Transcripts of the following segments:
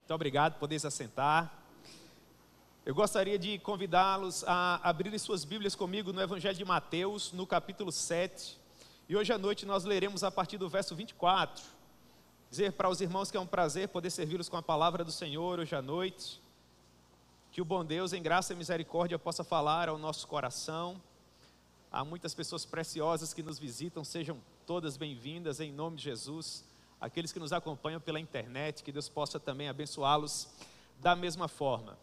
Muito obrigado por poder se assentar. Eu gostaria de convidá-los a abrirem suas Bíblias comigo no Evangelho de Mateus, no capítulo 7. E hoje à noite nós leremos a partir do verso 24. Dizer para os irmãos que é um prazer poder servi-los com a palavra do Senhor hoje à noite. Que o bom Deus, em graça e misericórdia, possa falar ao nosso coração. Há muitas pessoas preciosas que nos visitam, sejam todas bem-vindas em nome de Jesus. Aqueles que nos acompanham pela internet, que Deus possa também abençoá-los da mesma forma.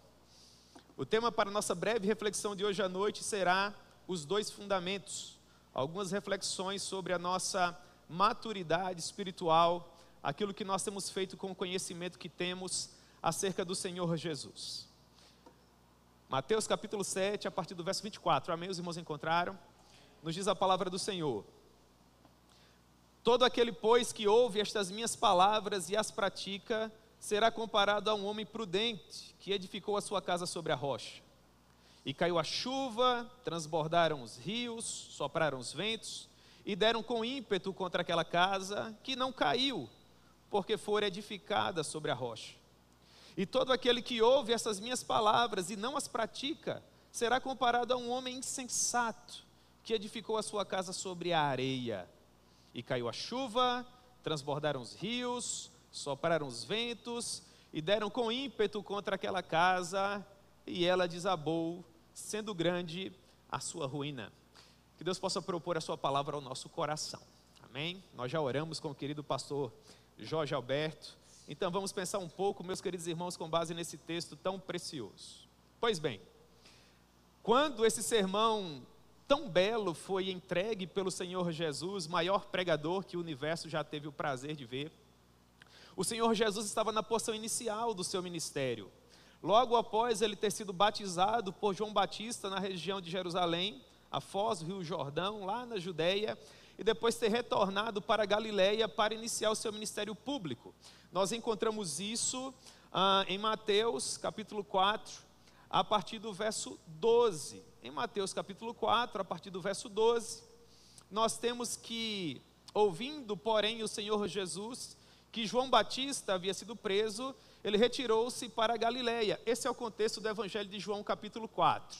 O tema para a nossa breve reflexão de hoje à noite será os dois fundamentos. Algumas reflexões sobre a nossa maturidade espiritual, aquilo que nós temos feito com o conhecimento que temos acerca do Senhor Jesus. Mateus capítulo 7, a partir do verso 24. Amém? Os irmãos encontraram? Nos diz a palavra do Senhor. Todo aquele, pois, que ouve estas minhas palavras e as pratica, será comparado a um homem prudente, que edificou a sua casa sobre a rocha. E caiu a chuva, transbordaram os rios, sopraram os ventos, e deram com ímpeto contra aquela casa, que não caiu, porque fora edificada sobre a rocha. E todo aquele que ouve essas minhas palavras e não as pratica, será comparado a um homem insensato, que edificou a sua casa sobre a areia. E caiu a chuva, transbordaram os rios, sopraram os ventos, e deram com ímpeto contra aquela casa, e ela desabou, sendo grande a sua ruína. Que Deus possa propor a sua palavra ao nosso coração. Amém? Nós já oramos com o querido pastor Jorge Alberto. Então vamos pensar um pouco, meus queridos irmãos, com base nesse texto tão precioso. Pois bem, quando esse sermão tão belo foi entregue pelo Senhor Jesus, maior pregador que o universo já teve o prazer de ver, o Senhor Jesus estava na porção inicial do seu ministério. Logo após ele ter sido batizado por João Batista na região de Jerusalém, a Foz do Rio Jordão, lá na Judeia, e depois ter retornado para a Galileia para iniciar o seu ministério público. Nós encontramos isso em Mateus capítulo 4, a partir do verso 12. Em Mateus capítulo 4, a partir do verso 12, nós temos que, ouvindo, porém, o Senhor Jesus, que João Batista havia sido preso, ele retirou-se para a Galileia. Esse é o contexto do Evangelho de João capítulo 4.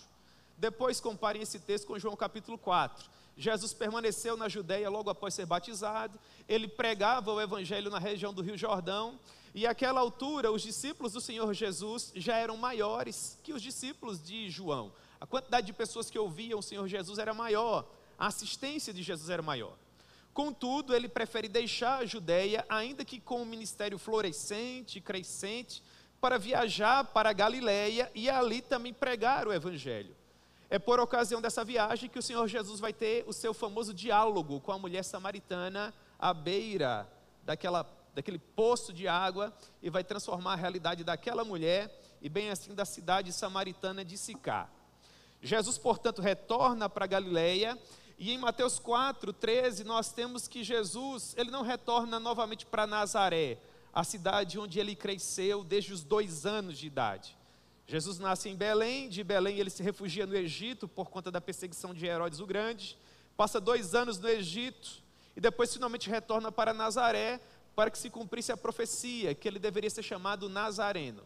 Depois comparem esse texto com João capítulo 4. Jesus permaneceu na Judeia logo após ser batizado, ele pregava o Evangelho na região do Rio Jordão, e àquela altura os discípulos do Senhor Jesus já eram maiores que os discípulos de João. A quantidade de pessoas que ouviam o Senhor Jesus era maior, a assistência de Jesus era maior. Contudo, ele prefere deixar a Judeia, ainda que com um ministério florescente, crescente, para viajar para a Galileia e ali também pregar o Evangelho. É por ocasião dessa viagem que o Senhor Jesus vai ter o seu famoso diálogo com a mulher samaritana à beira daquele poço de água, e vai transformar a realidade daquela mulher e bem assim da cidade samaritana de Sicá. Jesus, portanto, retorna para a Galileia, e em Mateus 4, 13, nós temos que Jesus, ele não retorna novamente para Nazaré, a cidade onde ele cresceu desde os 2 anos de idade. Jesus nasce em Belém, de Belém ele se refugia no Egito por conta da perseguição de Herodes o Grande, passa 2 anos no Egito, e depois finalmente retorna para Nazaré, para que se cumprisse a profecia, que ele deveria ser chamado Nazareno.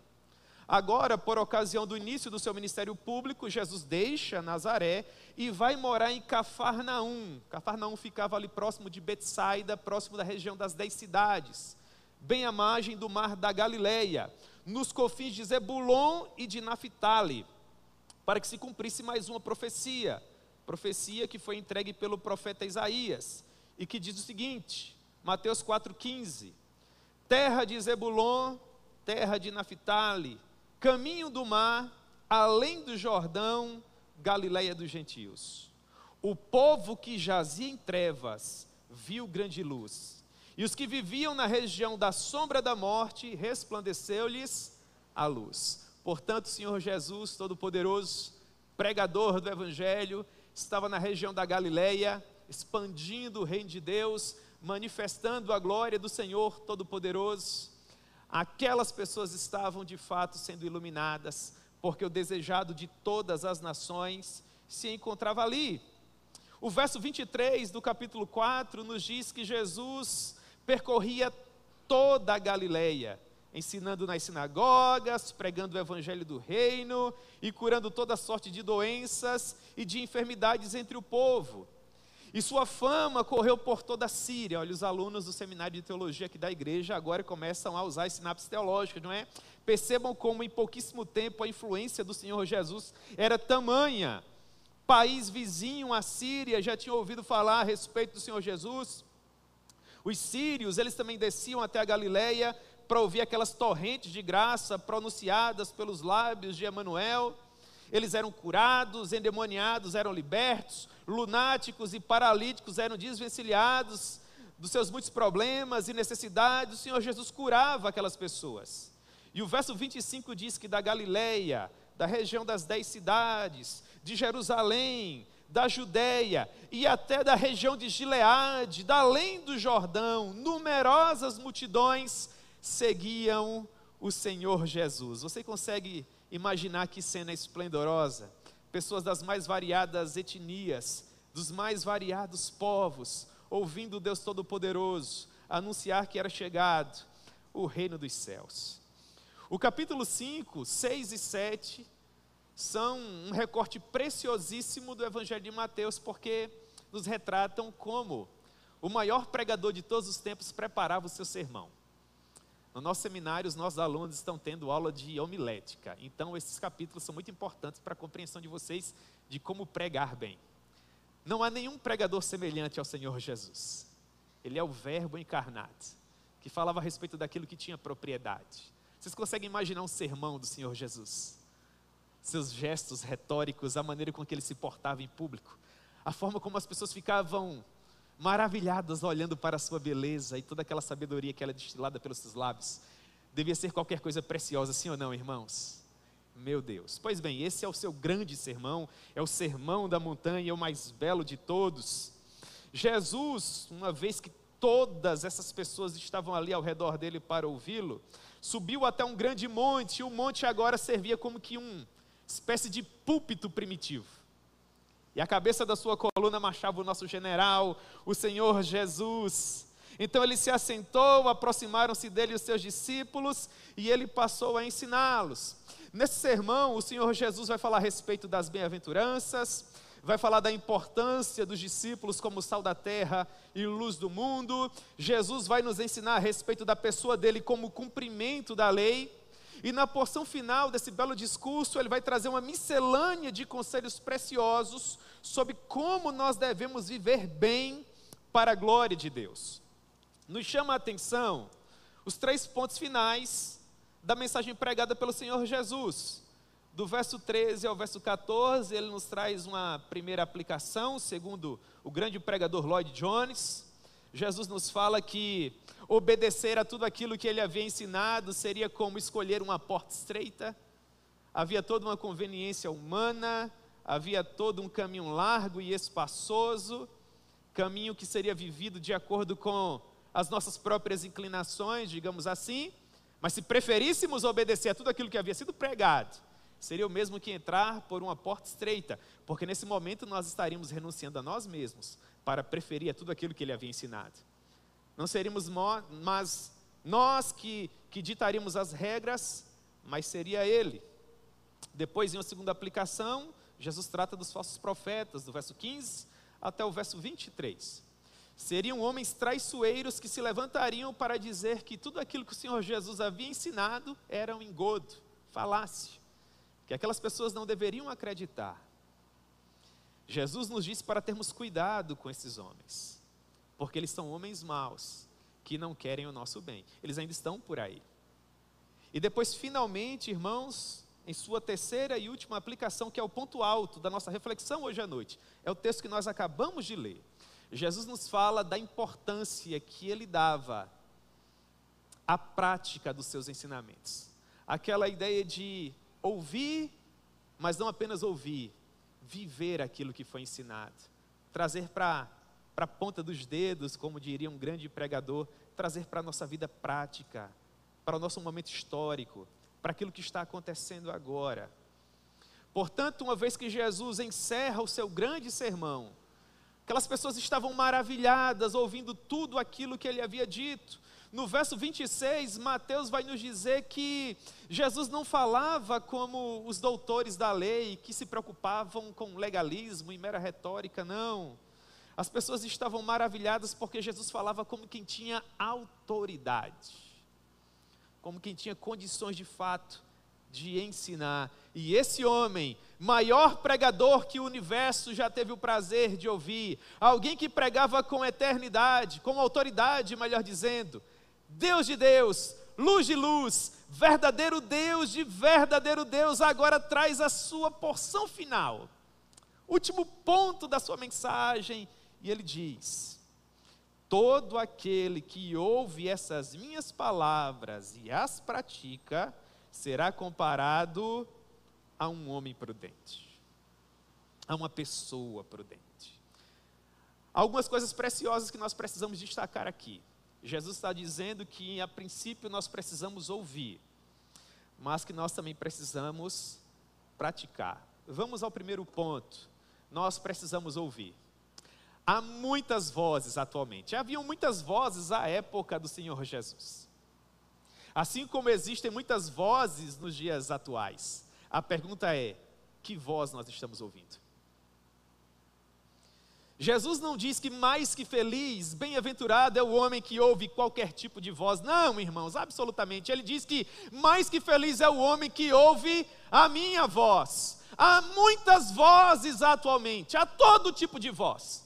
Agora, por ocasião do início do seu ministério público, Jesus deixa Nazaré e vai morar em Cafarnaum. Cafarnaum ficava ali próximo de Betsaida, próximo da região das 10 cidades, bem à margem do mar da Galileia, nos confins de Zebulon e de Naphtali, para que se cumprisse mais uma profecia que foi entregue pelo profeta Isaías, e que diz o seguinte, Mateus 4,15, terra de Zebulon, terra de Naphtali, caminho do mar, além do Jordão, Galileia dos gentios. O povo que jazia em trevas viu grande luz, e os que viviam na região da sombra da morte, resplandeceu-lhes a luz. Portanto, o Senhor Jesus, Todo-Poderoso, pregador do Evangelho, estava na região da Galileia, expandindo o reino de Deus, manifestando a glória do Senhor Todo-Poderoso. Aquelas pessoas estavam de fato sendo iluminadas, porque o desejado de todas as nações se encontrava ali. O verso 23 do capítulo 4 nos diz que Jesus percorria toda a Galileia, ensinando nas sinagogas, pregando o evangelho do reino e curando toda sorte de doenças e de enfermidades entre o povo. E sua fama correu por toda a Síria. Olha, os alunos do seminário de teologia aqui da igreja agora começam a usar as sinapses teológicas, não é? Percebam como em pouquíssimo tempo a influência do Senhor Jesus era tamanha. País vizinho, a Síria, já tinha ouvido falar a respeito do Senhor Jesus. Os sírios, eles também desciam até a Galileia para ouvir aquelas torrentes de graça pronunciadas pelos lábios de Emanuel. Eles eram curados, endemoniados eram libertos, lunáticos e paralíticos eram desvencilhados dos seus muitos problemas e necessidades. O Senhor Jesus curava aquelas pessoas. E o verso 25 diz que da Galileia, da região das 10 cidades, de Jerusalém, da Judeia e até da região de Gileade, da além do Jordão, numerosas multidões seguiam o Senhor Jesus. Você consegue imaginar que cena esplendorosa? Pessoas das mais variadas etnias, dos mais variados povos, ouvindo o Deus Todo-Poderoso anunciar que era chegado o reino dos céus. O capítulo 5, 6 e 7 são um recorte preciosíssimo do Evangelho de Mateus, porque nos retratam como o maior pregador de todos os tempos preparava o seu sermão. No nosso seminário, os nossos alunos estão tendo aula de homilética, então esses capítulos são muito importantes para a compreensão de vocês de como pregar bem. Não há nenhum pregador semelhante ao Senhor Jesus. Ele é o Verbo encarnado, que falava a respeito daquilo que tinha propriedade. Vocês conseguem imaginar um sermão do Senhor Jesus? Seus gestos retóricos, a maneira com que ele se portava em público, a forma como as pessoas ficavam maravilhadas olhando para a sua beleza e toda aquela sabedoria que era destilada pelos seus lábios, devia ser qualquer coisa preciosa, sim ou não, irmãos? Meu Deus. Pois bem, esse é o seu grande sermão, é o sermão da montanha, é o mais belo de todos. Jesus, uma vez que todas essas pessoas estavam ali ao redor dele para ouvi-lo, subiu até um grande monte, e o monte agora servia como que uma espécie de púlpito primitivo. E a cabeça da sua coluna marchava o nosso general, o Senhor Jesus. Então ele se assentou, aproximaram-se dele os seus discípulos, e ele passou a ensiná-los. Nesse sermão, o Senhor Jesus vai falar a respeito das bem-aventuranças, vai falar da importância dos discípulos como sal da terra e luz do mundo. Jesus vai nos ensinar a respeito da pessoa dele como cumprimento da lei. E na porção final desse belo discurso, ele vai trazer uma miscelânea de conselhos preciosos sobre como nós devemos viver bem para a glória de Deus. Nos chama a atenção os 3 pontos finais da mensagem pregada pelo Senhor Jesus. Do verso 13 ao verso 14, ele nos traz uma primeira aplicação, segundo o grande pregador Lloyd Jones. Jesus nos fala que obedecer a tudo aquilo que ele havia ensinado seria como escolher uma porta estreita. Havia toda uma conveniência humana, havia todo um caminho largo e espaçoso, caminho que seria vivido de acordo com as nossas próprias inclinações, digamos assim. Mas se preferíssemos obedecer a tudo aquilo que havia sido pregado, seria o mesmo que entrar por uma porta estreita, porque nesse momento nós estaríamos renunciando a nós mesmos para preferir a tudo aquilo que ele havia ensinado. Não seríamos mas nós que ditaríamos as regras, mas seria ele. Depois, em uma segunda aplicação, Jesus trata dos falsos profetas, do verso 15 até o verso 23. Seriam homens traiçoeiros que se levantariam para dizer que tudo aquilo que o Senhor Jesus havia ensinado era um engodo, falácia, que aquelas pessoas não deveriam acreditar. Jesus nos disse para termos cuidado com esses homens, porque eles são homens maus, que não querem o nosso bem. Eles ainda estão por aí. E depois, finalmente, irmãos, em sua terceira e última aplicação, que é o ponto alto da nossa reflexão hoje à noite, é o texto que nós acabamos de ler. Jesus nos fala da importância que ele dava à prática dos seus ensinamentos. Aquela ideia de ouvir, mas não apenas ouvir, viver aquilo que foi ensinado, trazer para a ponta dos dedos, como diria um grande pregador, trazer para a nossa vida prática, para o nosso momento histórico, para aquilo que está acontecendo agora. Portanto, uma vez que Jesus encerra o seu grande sermão, aquelas pessoas estavam maravilhadas ouvindo tudo aquilo que ele havia dito. No verso 26, Mateus vai nos dizer que Jesus não falava como os doutores da lei, que se preocupavam com legalismo e mera retórica, não. As pessoas estavam maravilhadas porque Jesus falava como quem tinha autoridade, como quem tinha condições de fato de ensinar. E esse homem, maior pregador que o universo já teve o prazer de ouvir, alguém que pregava com eternidade, com autoridade, melhor dizendo, Deus de Deus, luz de luz, verdadeiro Deus de verdadeiro Deus, agora traz a sua porção final, último ponto da sua mensagem, e ele diz: todo aquele que ouve essas minhas palavras e as pratica, será comparado a um homem prudente, a uma pessoa prudente. Algumas coisas preciosas que nós precisamos destacar aqui. Jesus está dizendo que a princípio nós precisamos ouvir, mas que nós também precisamos praticar. Vamos ao primeiro ponto. Nós precisamos ouvir. Há muitas vozes atualmente. Haviam muitas vozes à época do Senhor Jesus. Assim como existem muitas vozes nos dias atuais. A pergunta é: que voz nós estamos ouvindo? Jesus não diz que mais que feliz, bem-aventurado é o homem que ouve qualquer tipo de voz. Não, irmãos, absolutamente. Ele diz que mais que feliz é o homem que ouve a minha voz. Há muitas vozes atualmente, há todo tipo de voz.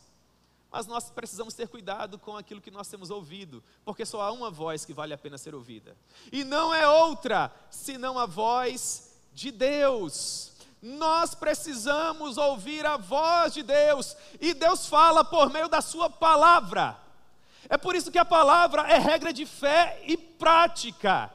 Mas nós precisamos ter cuidado com aquilo que nós temos ouvido, porque só há uma voz que vale a pena ser ouvida. E não é outra, senão a voz de Deus. Nós precisamos ouvir a voz de Deus, e Deus fala por meio da sua palavra. É por isso que a palavra é regra de fé e prática.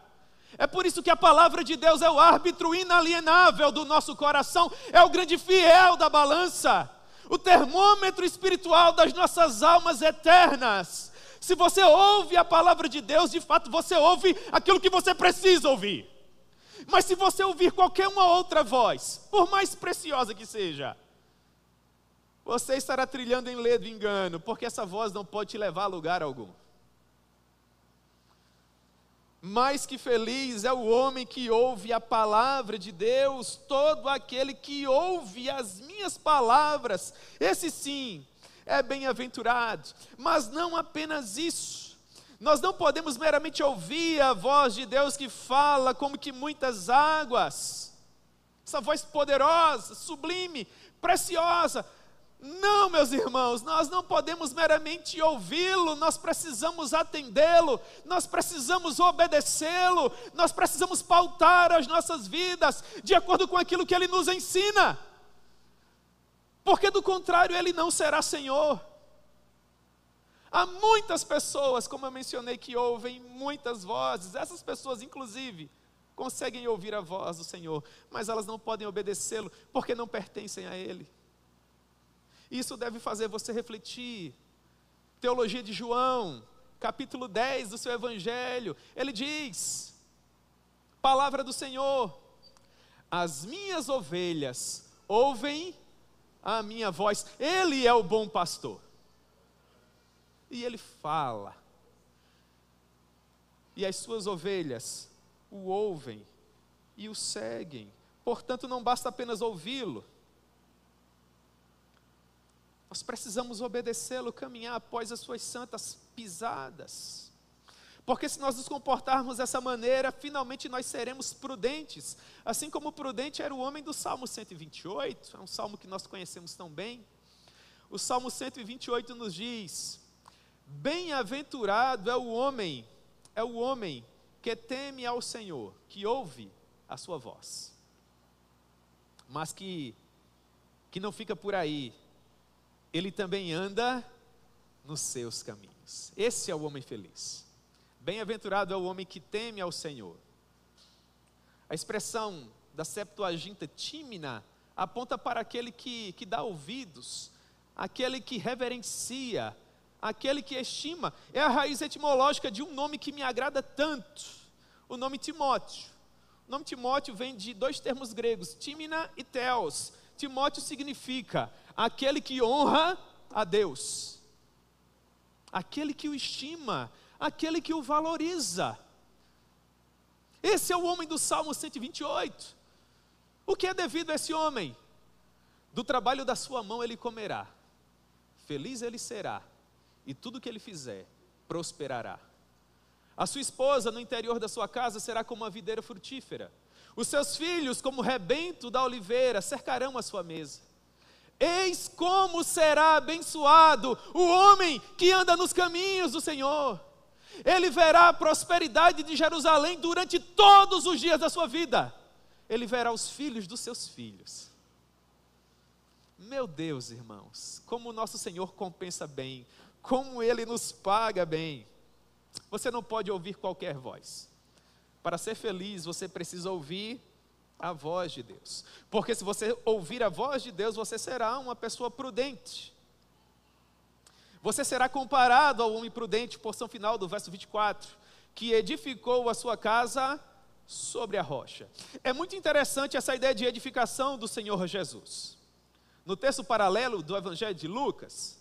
É por isso que a palavra de Deus é o árbitro inalienável do nosso coração, é o grande fiel da balança, o termômetro espiritual das nossas almas eternas. Se você ouve a palavra de Deus, de fato você ouve aquilo que você precisa ouvir. Mas se você ouvir qualquer uma outra voz, por mais preciosa que seja, você estará trilhando em ledo engano, porque essa voz não pode te levar a lugar algum. Mais que feliz é o homem que ouve a palavra de Deus, todo aquele que ouve as minhas palavras, esse sim é bem-aventurado. Mas não apenas isso. Nós não podemos meramente ouvir a voz de Deus que fala como que muitas águas, essa voz poderosa, sublime, preciosa. Não, meus irmãos, nós não podemos meramente ouvi-lo, nós precisamos atendê-lo, nós precisamos obedecê-lo, nós precisamos pautar as nossas vidas de acordo com aquilo que ele nos ensina, porque do contrário ele não será Senhor. Há muitas pessoas, como eu mencionei, que ouvem muitas vozes. Essas pessoas, inclusive, conseguem ouvir a voz do Senhor, mas elas não podem obedecê-lo, porque não pertencem a Ele. Isso deve fazer você refletir. Teologia de João, capítulo 10 do seu Evangelho, ele diz, palavra do Senhor: as minhas ovelhas ouvem a minha voz. Ele é o bom pastor. E ele fala, e as suas ovelhas o ouvem e o seguem. Portanto, não basta apenas ouvi-lo, nós precisamos obedecê-lo, caminhar após as suas santas pisadas. Porque se nós nos comportarmos dessa maneira, finalmente nós seremos prudentes. Assim como prudente era o homem do Salmo 128, é um salmo que nós conhecemos tão bem. O Salmo 128 nos diz: bem-aventurado é o homem que teme ao Senhor, que ouve a sua voz, mas que não fica por aí, ele também anda nos seus caminhos. Esse é o homem feliz. Bem-aventurado é o homem que teme ao Senhor. A expressão da Septuaginta tímina aponta para aquele que dá ouvidos, aquele que reverencia, aquele que estima. É a raiz etimológica de um nome que me agrada tanto, o nome Timóteo. O nome Timóteo vem de dois termos gregos, tímina e theos. Timóteo significa aquele que honra a Deus, aquele que o estima, aquele que o valoriza. Esse é o homem do Salmo 128. O que é devido a esse homem? Do trabalho da sua mão ele comerá, feliz ele será, e tudo que ele fizer prosperará. A sua esposa no interior da sua casa será como uma videira frutífera. Os seus filhos, como o rebento da oliveira, cercarão a sua mesa. Eis como será abençoado o homem que anda nos caminhos do Senhor. Ele verá a prosperidade de Jerusalém durante todos os dias da sua vida. Ele verá os filhos dos seus filhos. Meu Deus, irmãos, como o nosso Senhor compensa bem, como Ele nos paga bem. Você não pode ouvir qualquer voz. Para ser feliz, você precisa ouvir a voz de Deus. Porque se você ouvir a voz de Deus, você será uma pessoa prudente. Você será comparado ao homem prudente, porção final do verso 24, que edificou a sua casa sobre a rocha. É muito interessante essa ideia de edificação do Senhor Jesus. No texto paralelo do Evangelho de Lucas,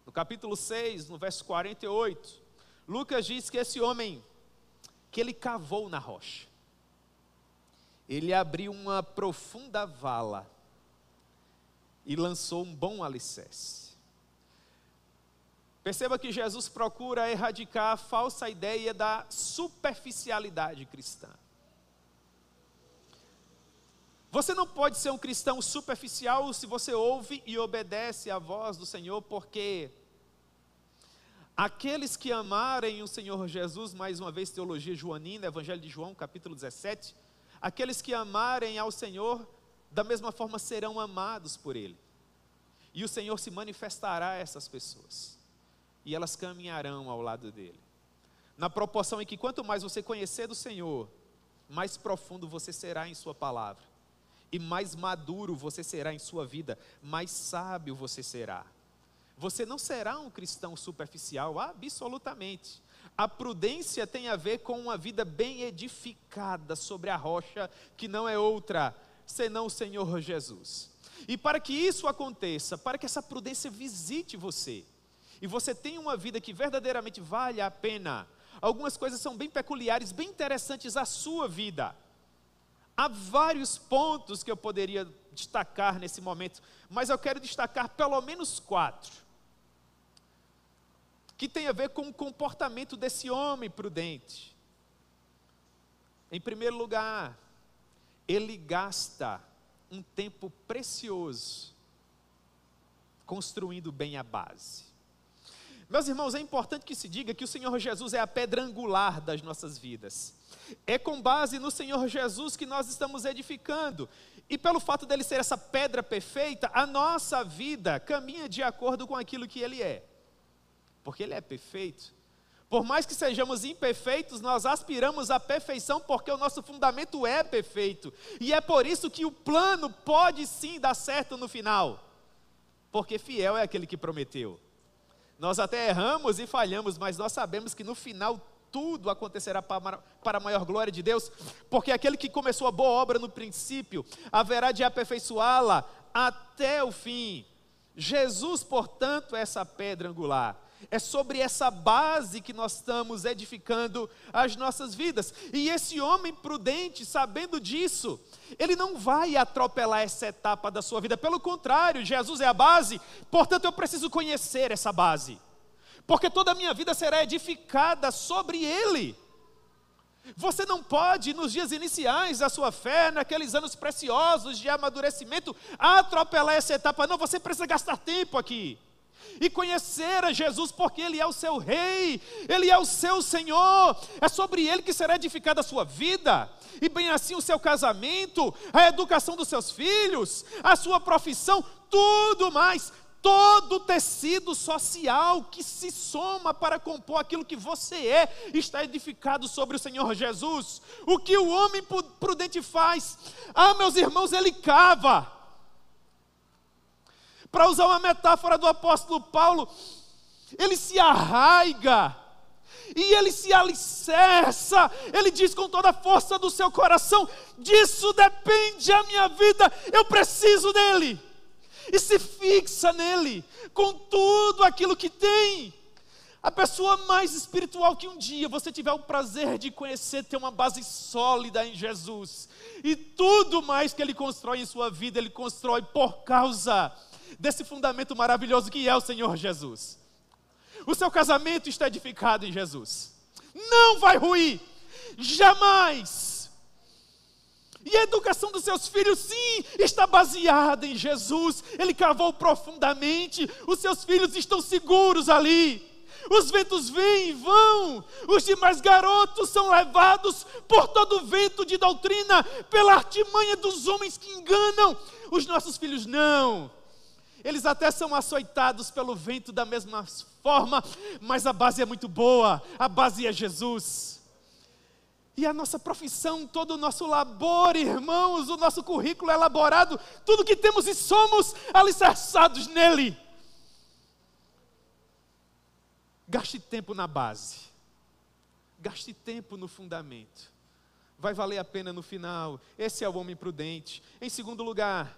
no capítulo 6, no verso 48, Lucas diz que esse homem, que ele cavou na rocha, ele abriu uma profunda vala e lançou um bom alicerce. Perceba que Jesus procura erradicar a falsa ideia da superficialidade cristã. Você não pode ser um cristão superficial se você ouve e obedece à voz do Senhor, porque aqueles que amarem o Senhor Jesus, mais uma vez teologia joanina, Evangelho de João, capítulo 17, aqueles que amarem ao Senhor, da mesma forma serão amados por Ele. E o Senhor se manifestará a essas pessoas. E elas caminharão ao lado dele. Na proporção em que quanto mais você conhecer do Senhor, mais profundo você será em sua palavra. E mais maduro você será em sua vida, mais sábio você será. Você não será um cristão superficial, absolutamente. A prudência tem a ver com uma vida bem edificada sobre a rocha, que não é outra, senão o Senhor Jesus. E para que isso aconteça, para que essa prudência visite você, e você tenha uma vida que verdadeiramente vale a pena, algumas coisas são bem peculiares, bem interessantes à sua vida. Há vários pontos que eu poderia destacar nesse momento, mas eu quero destacar pelo menos 4, que tem a ver com o comportamento desse homem prudente. Em primeiro lugar, ele gasta um tempo precioso construindo bem a base. Meus irmãos, é importante que se diga que o Senhor Jesus é a pedra angular das nossas vidas. É com base no Senhor Jesus que nós estamos edificando. E pelo fato dele ser essa pedra perfeita, a nossa vida caminha de acordo com aquilo que ele é. Porque ele é perfeito. Por mais que sejamos imperfeitos, nós aspiramos à perfeição porque o nosso fundamento é perfeito. E é por isso que o plano pode sim dar certo no final. Porque fiel é aquele que prometeu. Nós até erramos e falhamos, mas nós sabemos que no final tudo acontecerá para a maior glória de Deus, porque aquele que começou a boa obra no princípio, haverá de aperfeiçoá-la até o fim. Jesus, portanto, é essa pedra angular. É sobre essa base que nós estamos edificando as nossas vidas. E esse homem prudente, sabendo disso, ele não vai atropelar essa etapa da sua vida. Pelo contrário, Jesus é a base, portanto eu preciso conhecer essa base. Porque toda a minha vida será edificada sobre ele. Você não pode, nos dias iniciais da sua fé, naqueles anos preciosos de amadurecimento, atropelar essa etapa. Não, você precisa gastar tempo aqui. E conhecer a Jesus, porque Ele é o seu Rei, Ele é o seu Senhor, é sobre Ele que será edificada a sua vida, e bem assim o seu casamento, a educação dos seus filhos, a sua profissão, tudo mais, todo o tecido social que se soma para compor aquilo que você é, está edificado sobre o Senhor Jesus. O que o homem prudente faz? Meus irmãos, ele cava. Para usar uma metáfora do apóstolo Paulo, ele se arraiga, e ele se alicerça, ele diz com toda a força do seu coração, disso depende a minha vida, eu preciso dele, e se fixa nele, com tudo aquilo que tem. A pessoa mais espiritual que um dia você tiver o prazer de conhecer, ter uma base sólida em Jesus. E tudo mais que Ele constrói em sua vida, Ele constrói por causa desse fundamento maravilhoso que é o Senhor Jesus. O seu casamento está edificado em Jesus. Não vai ruir, jamais. E a educação dos seus filhos, sim, está baseada em Jesus. Ele cavou profundamente, os seus filhos estão seguros ali. Os ventos vêm e vão, os demais garotos são levados por todo vento de doutrina, pela artimanha dos homens que enganam. Os nossos filhos não. Eles até são açoitados pelo vento da mesma forma, mas a base é muito boa, a base é Jesus. E a nossa profissão, todo o nosso labor, irmãos, o nosso currículo é elaborado, tudo que temos e somos alicerçados nele. Gaste tempo na base, gaste tempo no fundamento, vai valer a pena no final. Esse é o homem prudente. Em segundo lugar,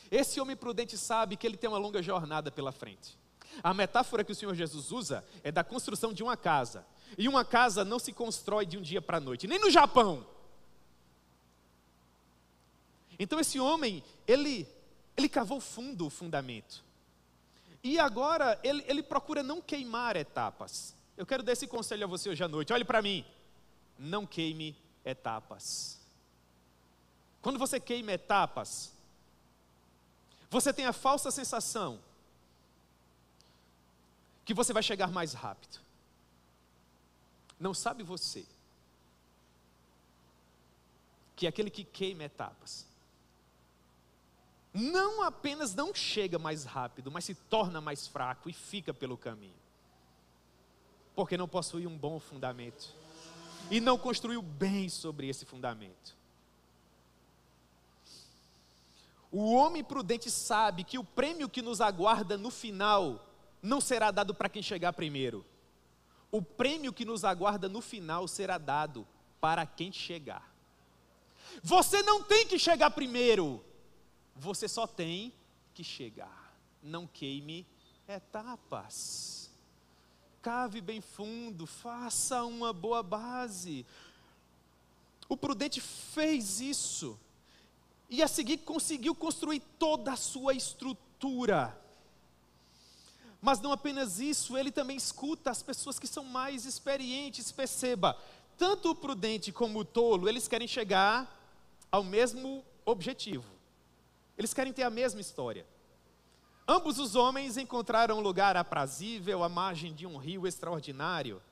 esse homem prudente sabe que ele tem uma longa jornada pela frente. A metáfora que o Senhor Jesus usa é da construção de uma casa, e uma casa não se constrói de um dia para a noite, nem no Japão. Então esse homem, ele cavou fundo o fundamento. E agora, ele procura não queimar etapas. Eu quero dar esse conselho a você hoje à noite. Olhe para mim. Não queime etapas. Quando você queima etapas, você tem a falsa sensação que você vai chegar mais rápido. Não sabe você que aquele que queima etapas não apenas não chega mais rápido, mas se torna mais fraco e fica pelo caminho. Porque não possui um bom fundamento. E não construiu bem sobre esse fundamento. O homem prudente sabe que o prêmio que nos aguarda no final não será dado para quem chegar primeiro. O prêmio que nos aguarda no final será dado para quem chegar. Você não tem que chegar primeiro. Você só tem que chegar. Não queime etapas. Cave bem fundo, faça uma boa base. O prudente fez isso. E a seguir conseguiu construir toda a sua estrutura. Mas não apenas isso, ele também escuta as pessoas que são mais experientes. Perceba, tanto o prudente como o tolo, eles querem chegar ao mesmo objetivo. Eles querem ter a mesma história. Ambos os homens encontraram um lugar aprazível à margem de um rio extraordinário.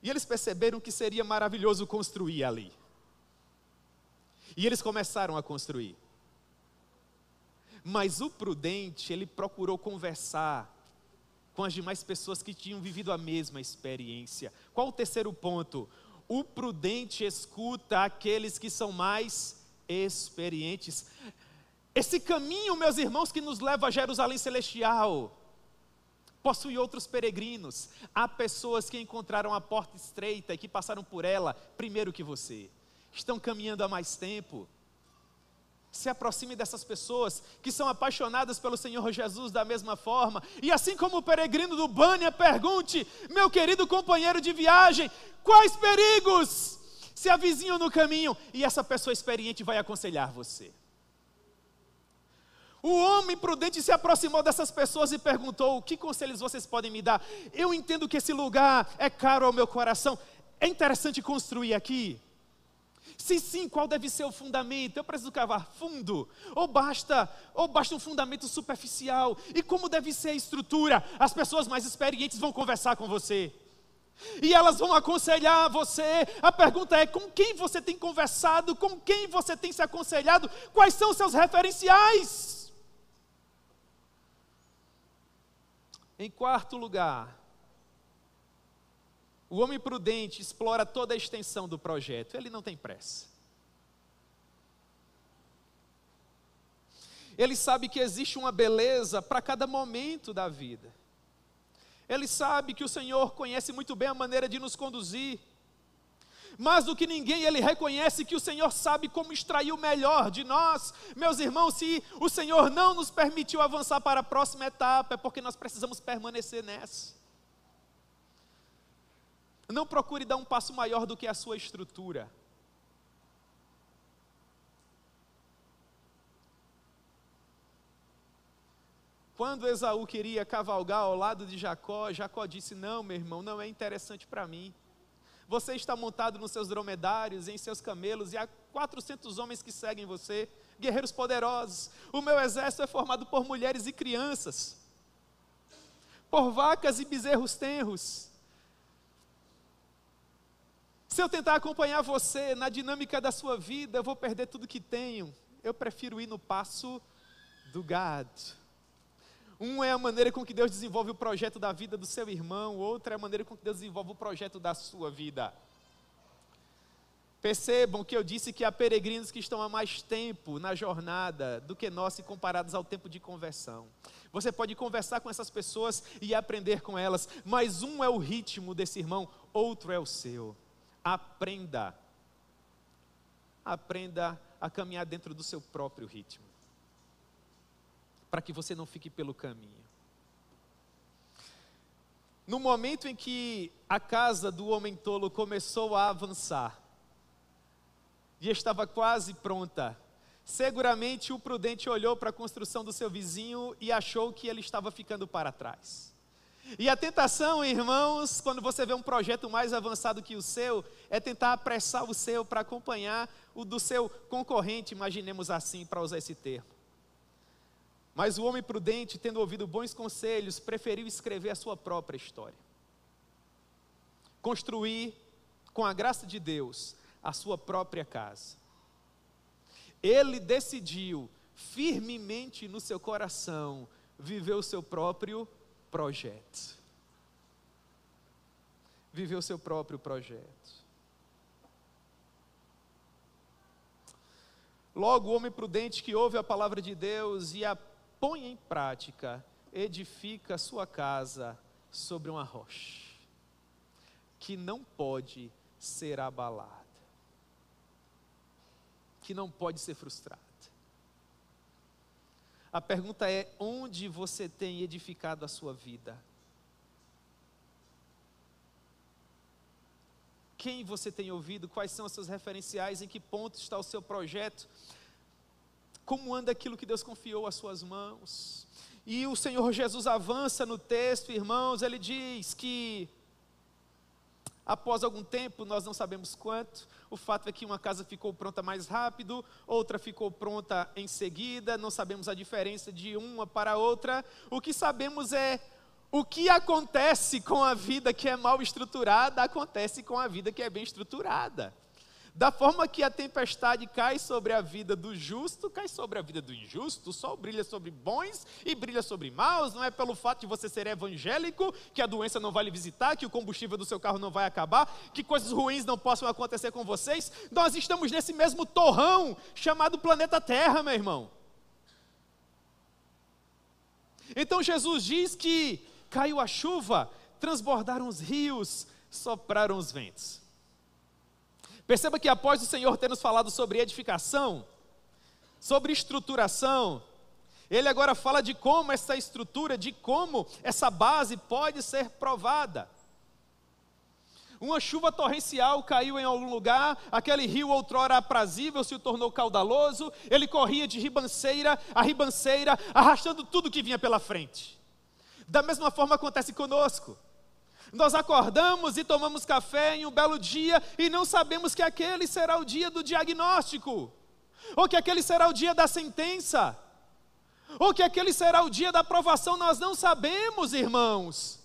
E eles perceberam que seria maravilhoso construir ali. E eles começaram a construir. Mas o prudente, ele procurou conversar com as demais pessoas que tinham vivido a mesma experiência. Qual o terceiro ponto? O prudente escuta aqueles que são mais experientes. Esse caminho, meus irmãos, que nos leva a Jerusalém Celestial, possui outros peregrinos. Há pessoas que encontraram a porta estreita e que passaram por ela primeiro que você. Estão caminhando há mais tempo. Se aproxime dessas pessoas que são apaixonadas pelo Senhor Jesus da mesma forma. E assim como o peregrino do Bânia, pergunte: meu querido companheiro de viagem, quais perigos se avizinham no caminho? E essa pessoa experiente vai aconselhar você. O homem prudente se aproximou dessas pessoas e perguntou: que conselhos vocês podem me dar? Eu entendo que esse lugar é caro ao meu coração. É interessante construir aqui? Se sim, qual deve ser o fundamento? Eu preciso cavar fundo? Ou basta um fundamento superficial? E como deve ser a estrutura? As pessoas mais experientes vão conversar com você. E elas vão aconselhar você. A pergunta é: com quem você tem conversado? Com quem você tem se aconselhado? Quais são os seus referenciais? Em quarto lugar, o homem prudente explora toda a extensão do projeto. Ele não tem pressa. Ele sabe que existe uma beleza para cada momento da vida. Ele sabe que o Senhor conhece muito bem a maneira de nos conduzir. Mais do que ninguém, ele reconhece que o Senhor sabe como extrair o melhor de nós. Meus irmãos, se o Senhor não nos permitiu avançar para a próxima etapa, é porque nós precisamos permanecer nessa. Não procure dar um passo maior do que a sua estrutura. Quando Esaú queria cavalgar ao lado de Jacó, Jacó disse: não, meu irmão, não é interessante para mim. Você está montado nos seus dromedários, em seus camelos, e há 400 homens que seguem você, guerreiros poderosos. O meu exército é formado por mulheres e crianças, por vacas e bezerros tenros. Se eu tentar acompanhar você na dinâmica da sua vida, eu vou perder tudo que tenho. Eu prefiro ir no passo do gado. Um é a maneira com que Deus desenvolve o projeto da vida do seu irmão, outra é a maneira com que Deus desenvolve o projeto da sua vida. Percebam que eu disse que há peregrinos que estão há mais tempo na jornada do que nós, se comparados ao tempo de conversão. Você pode conversar com essas pessoas e aprender com elas, mas um é o ritmo desse irmão, outro é o seu. Aprenda a caminhar dentro do seu próprio ritmo, para que você não fique pelo caminho. No momento em que a casa do homem tolo começou a avançar, e estava quase pronta, seguramente o prudente olhou para a construção do seu vizinho e achou que ele estava ficando para trás. E a tentação, irmãos, quando você vê um projeto mais avançado que o seu, é tentar apressar o seu para acompanhar o do seu concorrente, imaginemos assim, para usar esse termo. Mas o homem prudente, tendo ouvido bons conselhos, preferiu escrever a sua própria história. Construir, com a graça de Deus, a sua própria casa. Ele decidiu, firmemente no seu coração, viver o seu próprio projeto. Viver o seu próprio projeto. Logo, o homem prudente que ouve a palavra de Deus e a põe em prática, edifica a sua casa sobre uma rocha, que não pode ser abalada, que não pode ser frustrada. A pergunta é: onde você tem edificado a sua vida? Quem você tem ouvido? Quais são os seus referenciais? Em que ponto está o seu projeto? Como anda aquilo que Deus confiou às suas mãos? E o Senhor Jesus avança no texto, irmãos, ele diz que após algum tempo, nós não sabemos quanto, o fato é que uma casa ficou pronta mais rápido, outra ficou pronta em seguida, não sabemos a diferença de uma para outra. O que sabemos é o que acontece com a vida que é mal estruturada, acontece com a vida que é bem estruturada. Da forma que a tempestade cai sobre a vida do justo, cai sobre a vida do injusto. O sol brilha sobre bons e brilha sobre maus. Não é pelo fato de você ser evangélico que a doença não vai lhe visitar, que o combustível do seu carro não vai acabar, que coisas ruins não possam acontecer com vocês. Nós estamos nesse mesmo torrão chamado planeta Terra, meu irmão. Então Jesus diz que caiu a chuva, transbordaram os rios, sopraram os ventos. Perceba que após o Senhor ter nos falado sobre edificação, sobre estruturação, Ele agora fala de como essa estrutura, de como essa base pode ser provada. Uma chuva torrencial caiu em algum lugar, aquele rio outrora aprazível se tornou caudaloso, ele corria de ribanceira a ribanceira, arrastando tudo que vinha pela frente. Da mesma forma acontece conosco. Nós acordamos e tomamos café em um belo dia e não sabemos que aquele será o dia do diagnóstico, ou que aquele será o dia da sentença, ou que aquele será o dia da aprovação. Nós não sabemos, irmãos.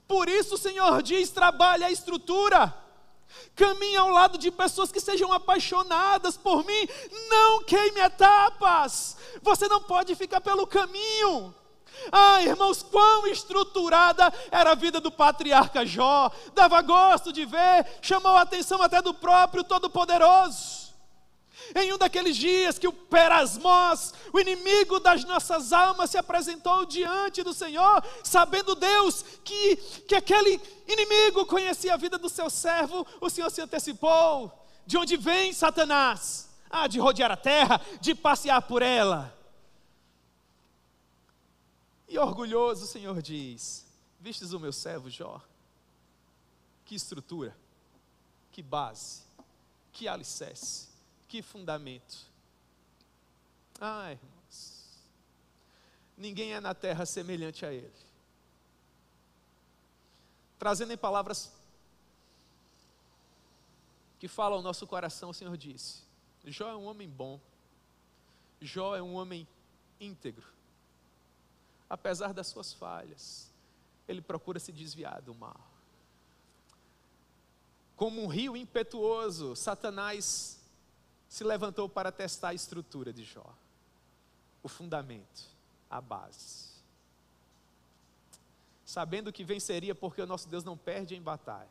Por isso o Senhor diz: trabalhe a estrutura, caminhe ao lado de pessoas que sejam apaixonadas por mim, não queime etapas. Você não pode ficar pelo caminho. Ah, irmãos, quão estruturada era a vida do patriarca Jó, dava gosto de ver, chamou a atenção até do próprio Todo-Poderoso. Em um daqueles dias que o Perasmós, o inimigo das nossas almas, se apresentou diante do Senhor, sabendo Deus que aquele inimigo conhecia a vida do seu servo, o Senhor se antecipou. De onde vem Satanás? Ah, de rodear a terra, de passear por ela. E orgulhoso o Senhor diz: vistes o meu servo Jó? Que estrutura, que base, que alicerce, que fundamento. Irmãos, ninguém é na terra semelhante a ele. Trazendo em palavras que falam ao nosso coração, o Senhor disse: Jó é um homem bom, Jó é um homem íntegro. Apesar das suas falhas, ele procura se desviar do mal. Como um rio impetuoso, Satanás se levantou para testar a estrutura de Jó, o fundamento, a base. Sabendo que venceria porque o nosso Deus não perde em batalha,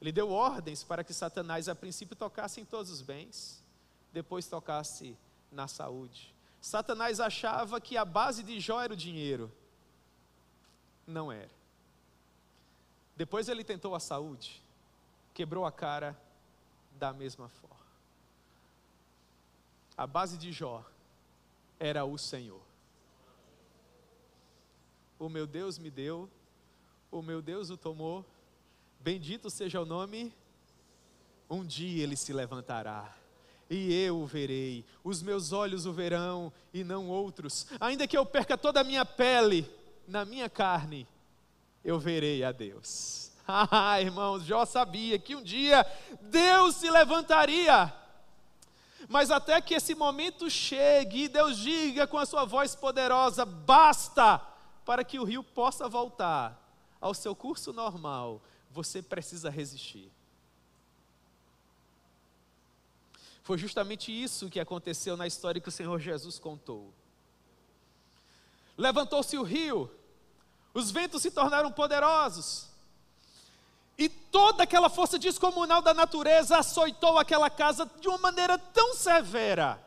ele deu ordens para que Satanás a princípio tocasse em todos os bens, depois tocasse na saúde. Satanás achava que a base de Jó era o dinheiro. Não era. Depois ele tentou a saúde, quebrou a cara da mesma forma. A base de Jó era o Senhor. O meu Deus me deu, o meu Deus o tomou, bendito seja o nome. Um dia ele se levantará, e eu o verei, os meus olhos o verão, e não outros. Ainda que eu perca toda a minha pele, na minha carne, eu verei a Deus. Irmãos, Jó sabia que um dia Deus se levantaria. Mas até que esse momento chegue e Deus diga com a sua voz poderosa: basta, para que o rio possa voltar ao seu curso normal, você precisa resistir. Foi justamente isso que aconteceu na história que o Senhor Jesus contou. Levantou-se o rio, os ventos se tornaram poderosos, e toda aquela força descomunal da natureza açoitou aquela casa de uma maneira tão severa,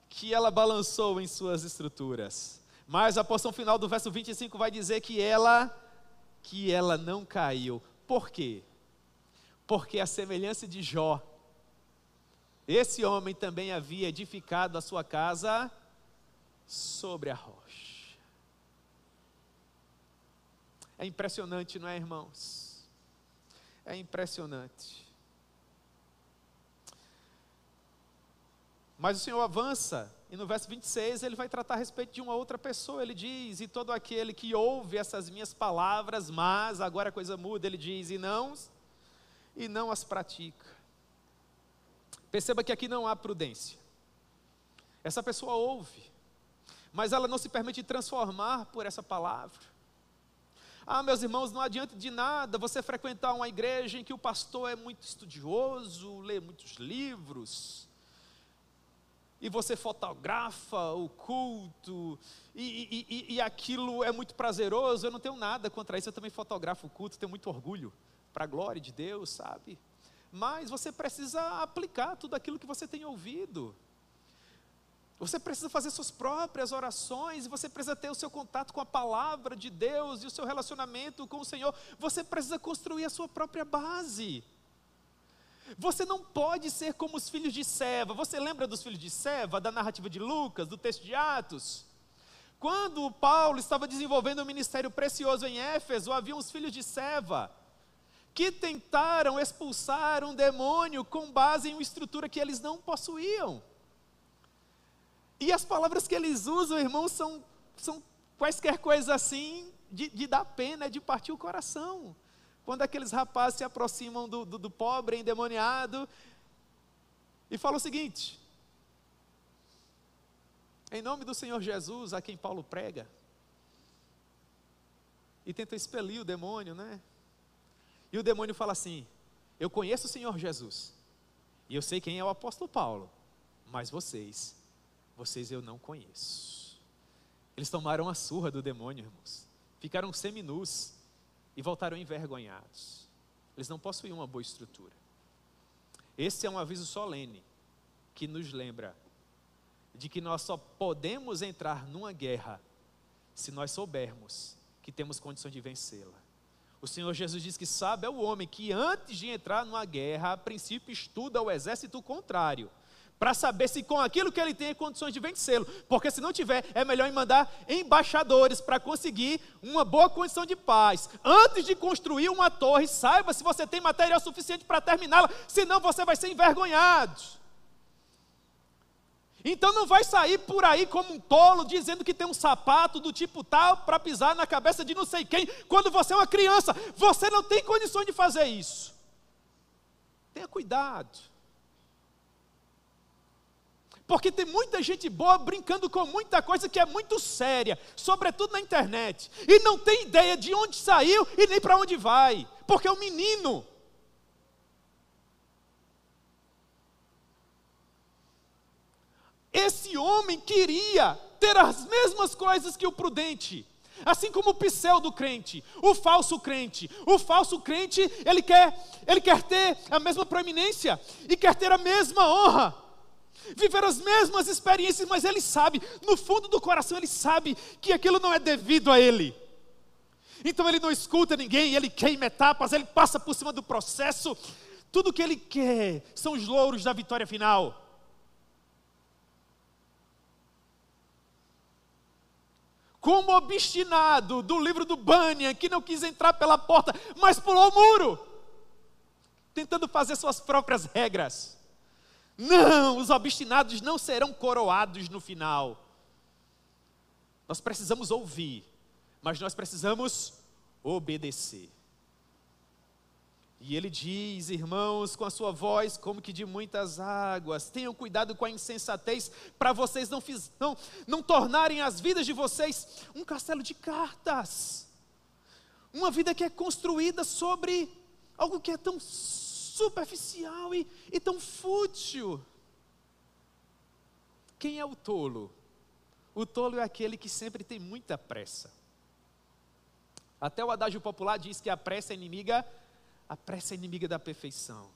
que ela balançou em suas estruturas. Mas a porção final do verso 25 vai dizer que ela não caiu. Por quê? Porque a semelhança de Jó, esse homem também havia edificado a sua casa sobre a rocha. É impressionante, não é, irmãos? É impressionante. Mas o Senhor avança, e no verso 26 ele vai tratar a respeito de uma outra pessoa. Ele diz: e todo aquele que ouve essas minhas palavras, mas agora a coisa muda, ele diz: e não as pratica. Perceba que aqui não há prudência. Essa pessoa ouve, mas ela não se permite transformar por essa palavra. Meus irmãos, não adianta de nada você frequentar uma igreja em que o pastor é muito estudioso, lê muitos livros, e você fotografa o culto, e aquilo é muito prazeroso. Eu não tenho nada contra isso, eu também fotografo o culto, tenho muito orgulho, para a glória de Deus, sabe? Mas você precisa aplicar tudo aquilo que você tem ouvido. Você precisa fazer suas próprias orações, e você precisa ter o seu contato com a palavra de Deus, e o seu relacionamento com o Senhor. Você precisa construir a sua própria base. Você não pode ser como os filhos de Seva. Você lembra dos filhos de Seva, da narrativa de Lucas, do texto de Atos? Quando Paulo estava desenvolvendo um ministério precioso em Éfeso, havia uns filhos de Seva que tentaram expulsar um demônio com base em uma estrutura que eles não possuíam. E as palavras que eles usam, irmãos, são quaisquer coisas assim, de dar pena, de partir o coração. Quando aqueles rapazes se aproximam do pobre endemoniado e falam o seguinte: em nome do Senhor Jesus, a quem Paulo prega, e tenta expelir o demônio, né? E o demônio fala assim: eu conheço o Senhor Jesus, e eu sei quem é o apóstolo Paulo, mas vocês eu não conheço. Eles tomaram a surra do demônio, irmãos, ficaram seminus e voltaram envergonhados. Eles não possuíam uma boa estrutura. Esse é um aviso solene que nos lembra de que nós só podemos entrar numa guerra se nós soubermos que temos condições de vencê-la. O Senhor Jesus diz que sábio é o homem que antes de entrar numa guerra, a princípio estuda o exército contrário, para saber se com aquilo que ele tem condições de vencê-lo. Porque se não tiver, é melhor mandar embaixadores para conseguir uma boa condição de paz. Antes de construir uma torre, saiba se você tem material suficiente para terminá-la, senão você vai ser envergonhado. Então não vai sair por aí como um tolo, dizendo que tem um sapato do tipo tal para pisar na cabeça de não sei quem, quando você é uma criança. Você não tem condições de fazer isso. Tenha cuidado. Porque tem muita gente boa brincando com muita coisa que é muito séria, sobretudo na internet, e não tem ideia de onde saiu e nem para onde vai, porque é um menino. Esse homem queria ter as mesmas coisas que o prudente, assim como o pseudo-crente, o falso crente. O falso crente, ele quer ter a mesma proeminência e quer ter a mesma honra, viver as mesmas experiências, mas ele sabe, no fundo do coração ele sabe que aquilo não é devido a ele. Então ele não escuta ninguém, ele queima etapas, ele passa por cima do processo. Tudo que ele quer são os louros da vitória final. Como obstinado do livro do Bunyan, que não quis entrar pela porta, mas pulou o muro, tentando fazer suas próprias regras. Não, os obstinados não serão coroados no final. Nós precisamos ouvir, mas nós precisamos obedecer. E ele diz, irmãos, com a sua voz como que de muitas águas, tenham cuidado com a insensatez, para vocês não tornarem as vidas de vocês um castelo de cartas. Uma vida que é construída sobre algo que é tão superficial e tão fútil. Quem é o tolo? O tolo é aquele que sempre tem muita pressa. Até o adágio popular diz que a pressa é inimiga da perfeição.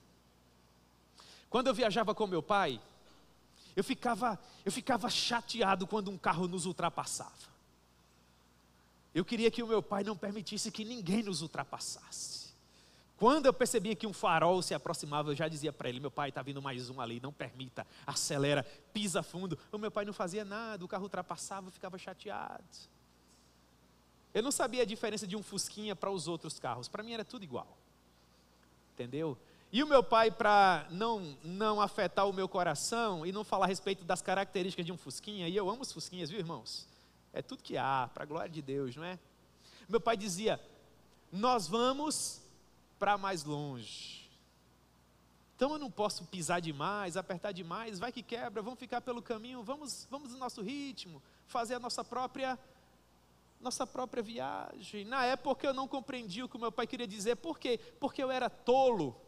Quando eu viajava com meu pai, eu ficava chateado quando um carro nos ultrapassava. Eu queria que o meu pai não permitisse que ninguém nos ultrapassasse. Quando eu percebia que um farol se aproximava, eu já dizia para ele, meu pai, está vindo mais um ali, não permita, acelera, pisa fundo. O meu pai não fazia nada, o carro ultrapassava, eu ficava chateado. Eu não sabia a diferença de um Fusquinha para os outros carros, para mim era tudo igual. Entendeu? E o meu pai, para não afetar o meu coração e não falar a respeito das características de um Fusquinha, e eu amo os Fusquinhas, viu, irmãos? É tudo que há, para a glória de Deus, não é? Meu pai dizia, nós vamos para mais longe. Então eu não posso pisar demais, apertar demais, vai que quebra, vamos ficar pelo caminho, vamos no nosso ritmo, fazer a nossa própria viagem. Na época eu não compreendi o que o meu pai queria dizer. Por quê? Porque eu era tolo.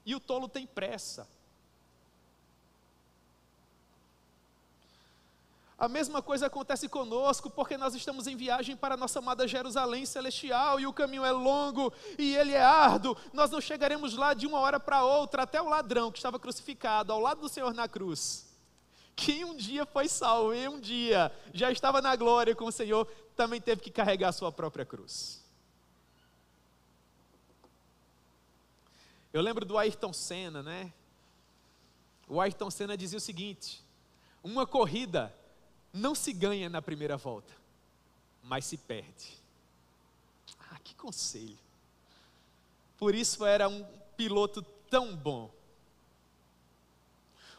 E o tolo tem pressa. A mesma coisa acontece conosco, porque nós estamos em viagem para a nossa amada Jerusalém celestial, e o caminho é longo, e ele é árduo. Nós não chegaremos lá de uma hora para outra, até o ladrão que estava crucificado ao lado do Senhor na cruz, que um dia foi salvo, e um dia já estava na glória com o Senhor, também teve que carregar a sua própria cruz. Eu lembro do Ayrton Senna, né? O Ayrton Senna dizia o seguinte, uma corrida não se ganha na primeira volta, mas se perde. Ah, que conselho. Por isso era um piloto tão bom.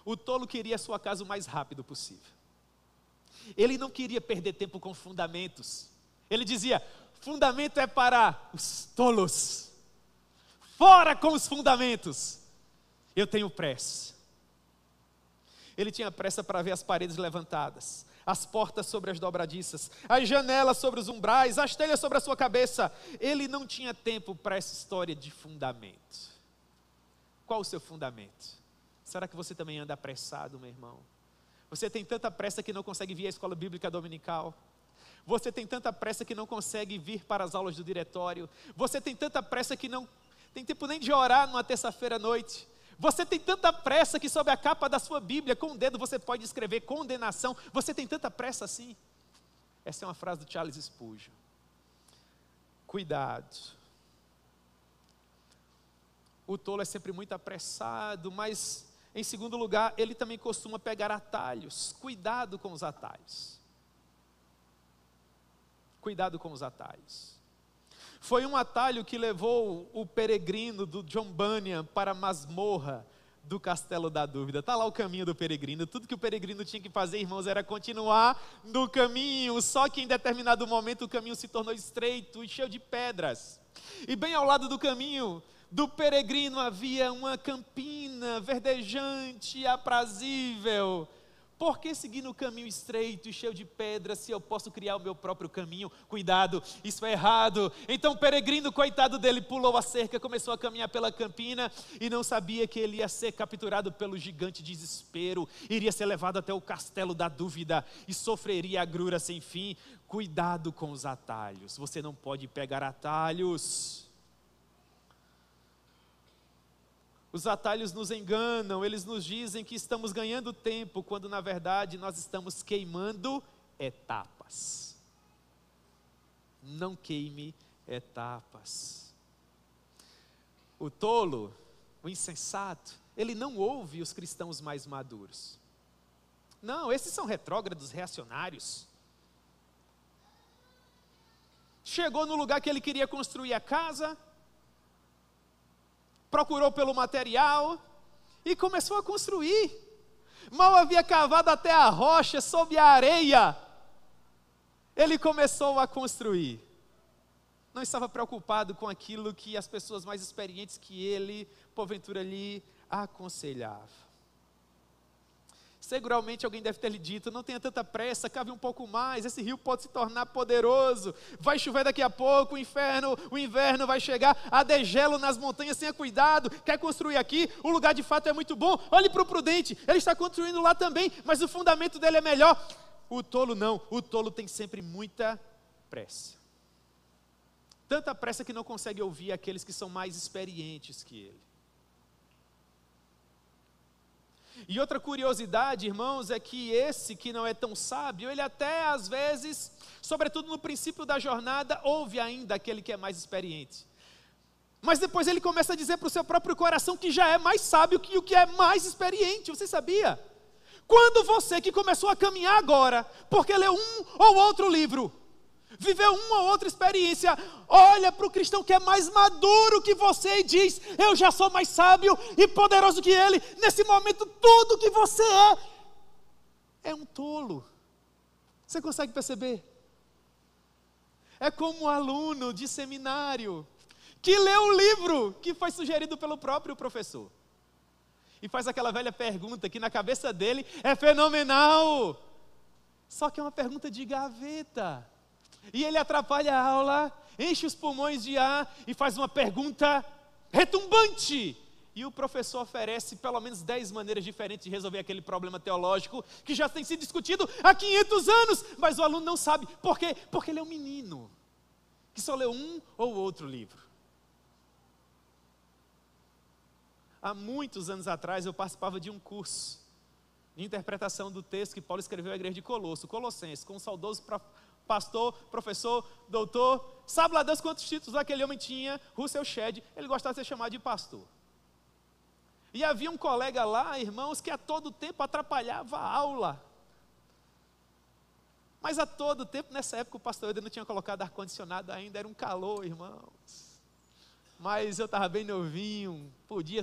O tolo queria a sua casa o mais rápido possível. Ele não queria perder tempo com fundamentos. Ele dizia, fundamento é para os tolos. Fora com os fundamentos. Eu tenho pressa. Ele tinha pressa para ver as paredes levantadas, as portas sobre as dobradiças, as janelas sobre os umbrais, as telhas sobre a sua cabeça. Ele não tinha tempo para essa história de fundamento. Qual o seu fundamento? Será que você também anda apressado, meu irmão? Você tem tanta pressa que não consegue vir à escola bíblica dominical? Você tem tanta pressa que não consegue vir para as aulas do diretório? Você tem tanta pressa que não tem tempo nem de orar numa terça-feira à noite? Você tem tanta pressa que sob a capa da sua Bíblia, com o dedo você pode escrever condenação. Você tem tanta pressa assim? Essa é uma frase do Charles Spurgeon. Cuidado. O tolo é sempre muito apressado, mas Em segundo lugar, ele também costuma pegar atalhos. Cuidado com os atalhos. Cuidado com os atalhos. Foi um atalho que levou o peregrino do John Bunyan para a masmorra do Castelo da Dúvida. Está lá o caminho do peregrino. Tudo que o peregrino tinha que fazer, irmãos, era continuar no caminho. Só que em determinado momento o caminho se tornou estreito e cheio de pedras. E bem ao lado do caminho do peregrino havia uma campina verdejante e aprazível. Por que seguir no caminho estreito e cheio de pedras se eu posso criar o meu próprio caminho? Cuidado, isso é errado. Então o peregrino, coitado dele, pulou a cerca, começou a caminhar pela campina e não sabia que ele ia ser capturado pelo gigante desespero, iria ser levado até o Castelo da Dúvida e sofreria agrura sem fim. Cuidado com os atalhos, você não pode pegar atalhos. Os atalhos nos enganam, eles nos dizem que estamos ganhando tempo, quando na verdade nós estamos queimando etapas. Não queime etapas. O tolo, o insensato, ele não ouve os cristãos mais maduros. Não, esses são retrógrados, reacionários. Chegou no lugar que ele queria construir a casa, procurou pelo material e começou a construir. Mal havia cavado até a rocha sob a areia, ele começou a construir. Não estava preocupado com aquilo que as pessoas mais experientes que ele, porventura, lhe aconselhavam. Seguramente alguém deve ter lhe dito: não tenha tanta pressa, cave um pouco mais, esse rio pode se tornar poderoso, vai chover daqui a pouco, o inverno vai chegar, há degelo nas montanhas, tenha cuidado, quer construir aqui, o lugar de fato é muito bom, olhe para o prudente, ele está construindo lá também, mas o fundamento dele é melhor. O tolo não, o tolo tem sempre muita pressa. Tanta pressa que não consegue ouvir aqueles que são mais experientes que ele. E outra curiosidade, irmãos, é que esse que não é tão sábio, ele até às vezes, sobretudo no princípio da jornada, ouve ainda aquele que é mais experiente. Mas depois ele começa a dizer para o seu próprio coração que já é mais sábio que o que é mais experiente. Você sabia? Quando você que começou a caminhar agora, porque leu um ou outro livro, viveu uma ou outra experiência, olha para o cristão que é mais maduro que você e diz: eu já sou mais sábio e poderoso que ele. Nesse momento, tudo que você é um tolo. Você consegue perceber? É como um aluno de seminário que lê um livro que foi sugerido pelo próprio professor e faz aquela velha pergunta que na cabeça dele é fenomenal, só que é uma pergunta de gaveta. E ele atrapalha a aula, enche os pulmões de ar e faz uma pergunta retumbante. E o professor oferece pelo menos 10 maneiras diferentes de resolver aquele problema teológico que já tem sido discutido há 500 anos. Mas o aluno não sabe. Por quê? Porque ele é um menino que só leu um ou outro livro. Há muitos anos atrás eu participava de um curso de interpretação do texto que Paulo escreveu à igreja de Colossenses, com um saudoso pastor, professor, doutor, sabe lá Deus quantos títulos aquele homem tinha, Russell Shedd, ele gostava de ser chamado de pastor. E havia um colega lá, irmãos, que a todo tempo atrapalhava a aula. Mas a todo tempo, nessa época o pastor ainda não tinha colocado ar-condicionado ainda, era um calor, irmãos. Mas eu estava bem novinho, podia...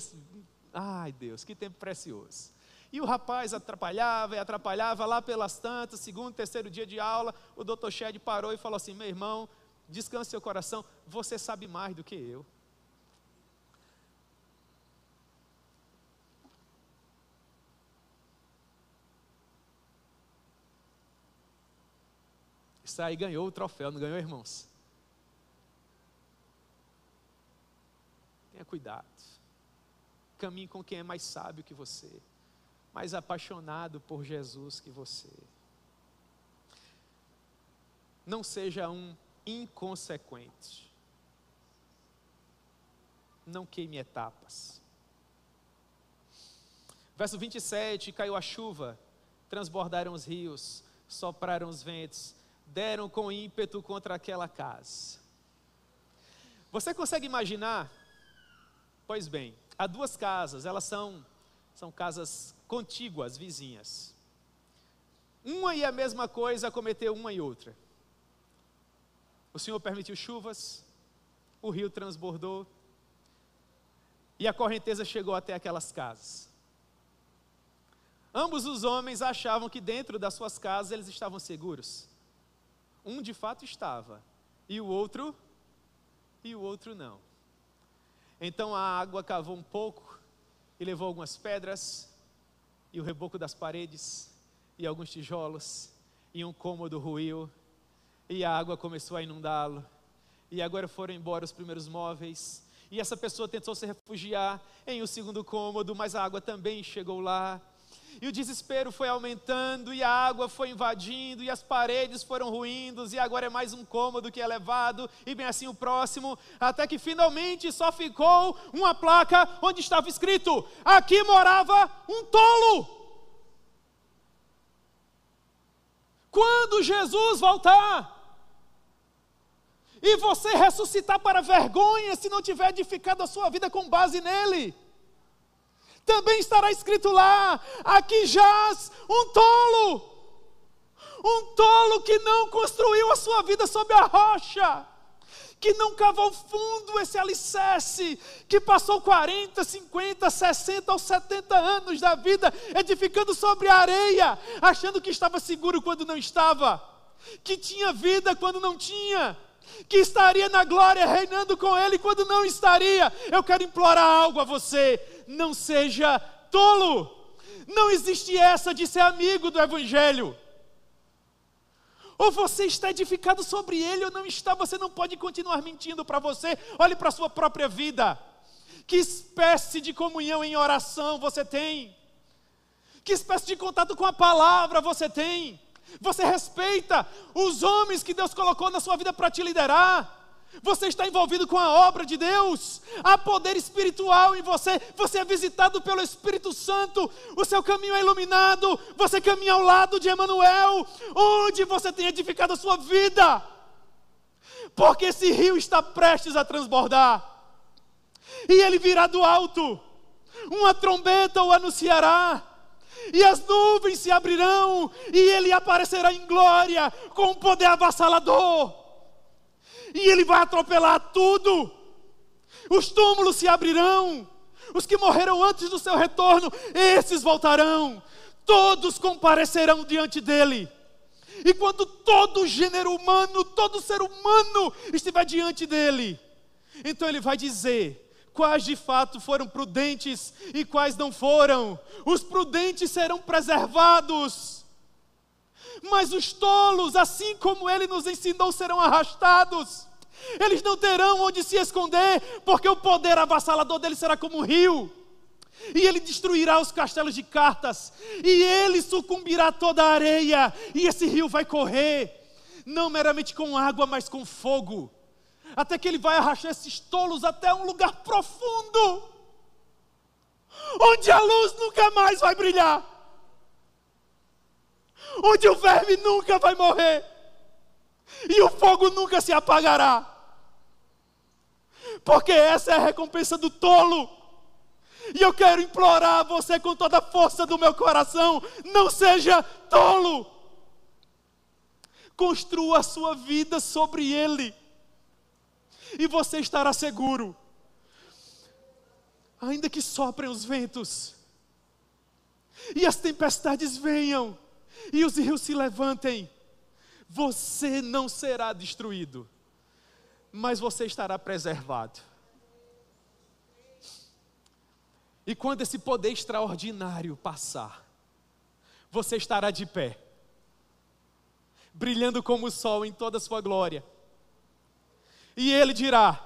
Ai Deus, que tempo precioso. E o rapaz atrapalhava e atrapalhava, lá pelas tantas, segundo, terceiro dia de aula, o doutor Shedd parou e falou assim: meu irmão, descanse seu coração, você sabe mais do que eu. Isso aí ganhou o troféu, não ganhou, irmãos? Tenha cuidado, caminhe com quem é mais sábio que você, mais apaixonado por Jesus que você. Não seja um inconsequente. Não queime etapas. Verso 27, caiu a chuva, transbordaram os rios, sopraram os ventos, deram com ímpeto contra aquela casa. Você consegue imaginar? Pois bem, há duas casas, elas são São casas contíguas, vizinhas. Uma e a mesma coisa acometeu uma e outra. O Senhor permitiu chuvas, o rio transbordou e a correnteza chegou até aquelas casas. Ambos os homens achavam que dentro das suas casas eles estavam seguros. Um de fato estava, e o outro não. Então a água cavou um pouco e levou algumas pedras, e o reboco das paredes, e alguns tijolos, e um cômodo ruiu, e a água começou a inundá-lo, e agora foram embora os primeiros móveis, e essa pessoa tentou se refugiar em um segundo cômodo, mas a água também chegou lá, e o desespero foi aumentando, e a água foi invadindo, e as paredes foram ruindo, e agora é mais um cômodo que é levado, e bem assim o próximo, até que finalmente só ficou uma placa onde estava escrito: aqui morava um tolo. Quando Jesus voltar, e você ressuscitar para vergonha, se não tiver edificado a sua vida com base nele, também estará escrito lá: aqui jaz um tolo que não construiu a sua vida sobre a rocha, que não cavou fundo esse alicerce, que passou 40, 50, 60 ou 70 anos da vida edificando sobre a areia, achando que estava seguro quando não estava, que tinha vida quando não tinha, que estaria na glória reinando com ele quando não estaria. Eu quero implorar algo a você: não seja tolo. Não existe essa de ser amigo do Evangelho. Ou você está edificado sobre ele ou não está. Você não pode continuar mentindo para você. Olhe para a sua própria vida. Que espécie de comunhão em oração você tem? Que espécie de contato com a palavra você tem? Você respeita os homens que Deus colocou na sua vida para te liderar? Você está envolvido com a obra de Deus? Há poder espiritual em você. Você é visitado pelo Espírito Santo. O seu caminho é iluminado. Você caminha ao lado de Emanuel. Onde você tem edificado a sua vida? Porque esse rio está prestes a transbordar. E ele virá do alto. Uma trombeta o anunciará. E as nuvens se abrirão. E ele aparecerá em glória com um poder avassalador. E ele vai atropelar tudo. Os túmulos se abrirão. Os que morreram antes do seu retorno, esses voltarão. Todos comparecerão diante dele. E quando todo gênero humano, todo ser humano estiver diante dele, então ele vai dizer quais de fato foram prudentes e quais não foram. Os prudentes serão preservados, mas os tolos, assim como ele nos ensinou, serão arrastados. Eles não terão onde se esconder, porque o poder avassalador dele será como um rio. E ele destruirá os castelos de cartas, e ele sucumbirá toda a areia, e esse rio vai correr, não meramente com água, mas com fogo, até que ele vai arrastar esses tolos até um lugar profundo, onde a luz nunca mais vai brilhar, onde o verme nunca vai morrer, e o fogo nunca se apagará, porque essa é a recompensa do tolo. E eu quero implorar a você com toda a força do meu coração: não seja tolo. Construa a sua vida sobre ele, e você estará seguro. Ainda que soprem os ventos, e as tempestades venham, e os rios se levantem, você não será destruído, mas você estará preservado. E quando esse poder extraordinário passar, você estará de pé, brilhando como o sol em toda a sua glória. E ele dirá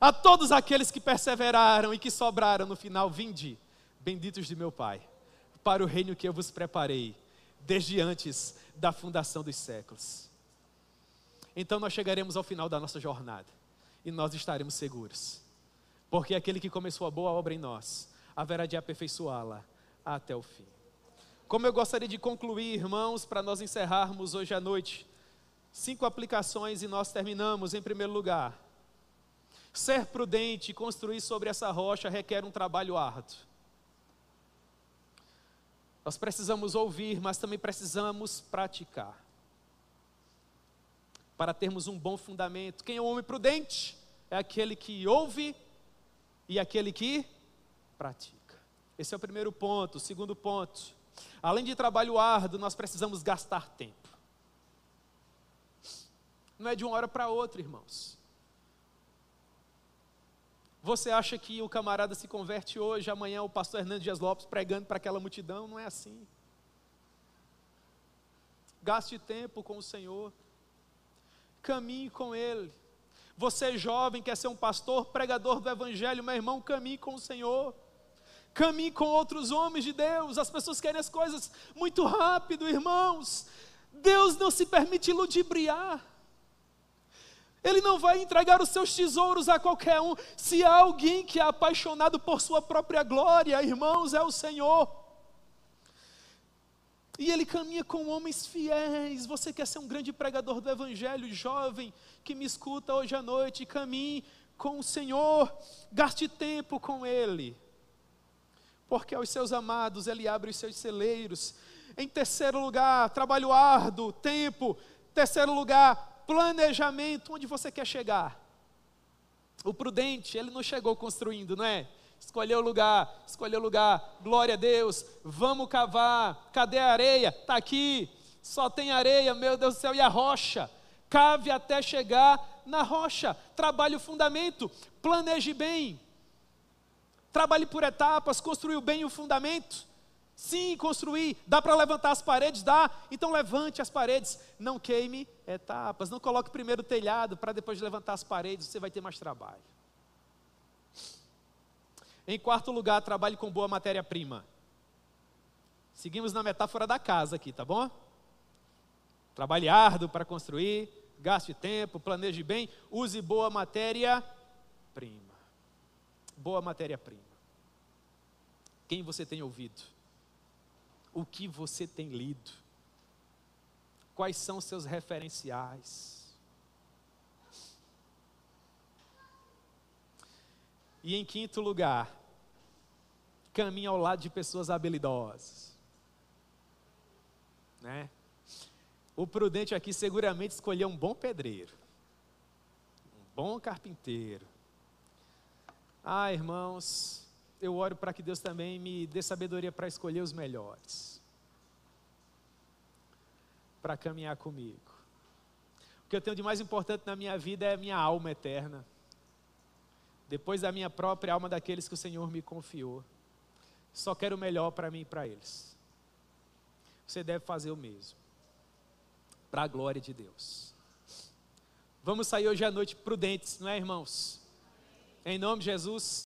a todos aqueles que perseveraram e que sobraram no final: vinde, benditos de meu Pai, para o reino que eu vos preparei desde antes da fundação dos séculos. Então nós chegaremos ao final da nossa jornada e nós estaremos seguros, porque aquele que começou a boa obra em nós haverá de aperfeiçoá-la até o fim. Como eu gostaria de concluir, irmãos, para nós encerrarmos hoje à noite, 5 aplicações e nós terminamos. Em primeiro lugar, ser prudente e construir sobre essa rocha requer um trabalho árduo. Nós precisamos ouvir, mas também precisamos praticar. Para termos um bom fundamento. Quem é o homem prudente? É aquele que ouve e aquele que pratica. Esse é o primeiro ponto. O segundo ponto. Além de trabalho árduo, nós precisamos gastar tempo. Não é de uma hora para outra, irmãos. Você acha que o camarada se converte hoje, amanhã o pastor Hernando Dias Lopes pregando para aquela multidão? Não é assim. Gaste tempo com o Senhor. Caminhe com Ele. Você jovem, quer ser um pastor, pregador do Evangelho, meu irmão, caminhe com o Senhor. Caminhe com outros homens de Deus. As pessoas querem as coisas muito rápido, irmãos. Deus não se permite ludibriar. Ele não vai entregar os seus tesouros a qualquer um. Se há alguém que é apaixonado por sua própria glória, irmãos, é o Senhor. E Ele caminha com homens fiéis. Você quer ser um grande pregador do Evangelho, jovem, que me escuta hoje à noite, caminhe com o Senhor, gaste tempo com Ele. Porque aos seus amados Ele abre os seus celeiros. Em terceiro lugar, trabalho árduo, tempo. Terceiro lugar, planejamento. Onde você quer chegar? O prudente, ele não chegou construindo, não é? Escolheu o lugar, glória a Deus, vamos cavar, cadê a areia? Está aqui, só tem areia, meu Deus do céu, e a rocha? Cave até chegar na rocha. Trabalhe o fundamento, planeje bem, trabalhe por etapas. Construiu bem o fundamento? Sim, construir. Dá para levantar as paredes? Dá. Então levante as paredes, não queime etapas. Não coloque primeiro o telhado para depois de levantar as paredes, você vai ter mais trabalho. Em quarto lugar, trabalhe com boa matéria-prima. Seguimos na metáfora da casa aqui, tá bom? Trabalhe árduo para construir, gaste tempo, planeje bem, use boa matéria-prima. Boa matéria-prima. Quem você tem ouvido? O que você tem lido? Quais são os seus referenciais? E em quinto lugar, caminhe ao lado de pessoas habilidosas. Né? O prudente aqui seguramente escolheu um bom pedreiro, um bom carpinteiro. Ah, irmãos, eu oro para que Deus também me dê sabedoria para escolher os melhores, para caminhar comigo. O que eu tenho de mais importante na minha vida é a minha alma eterna. Depois da minha própria alma, daqueles que o Senhor me confiou. Só quero o melhor para mim e para eles. Você deve fazer o mesmo, para a glória de Deus. Vamos sair hoje à noite prudentes, não é, irmãos? Em nome de Jesus.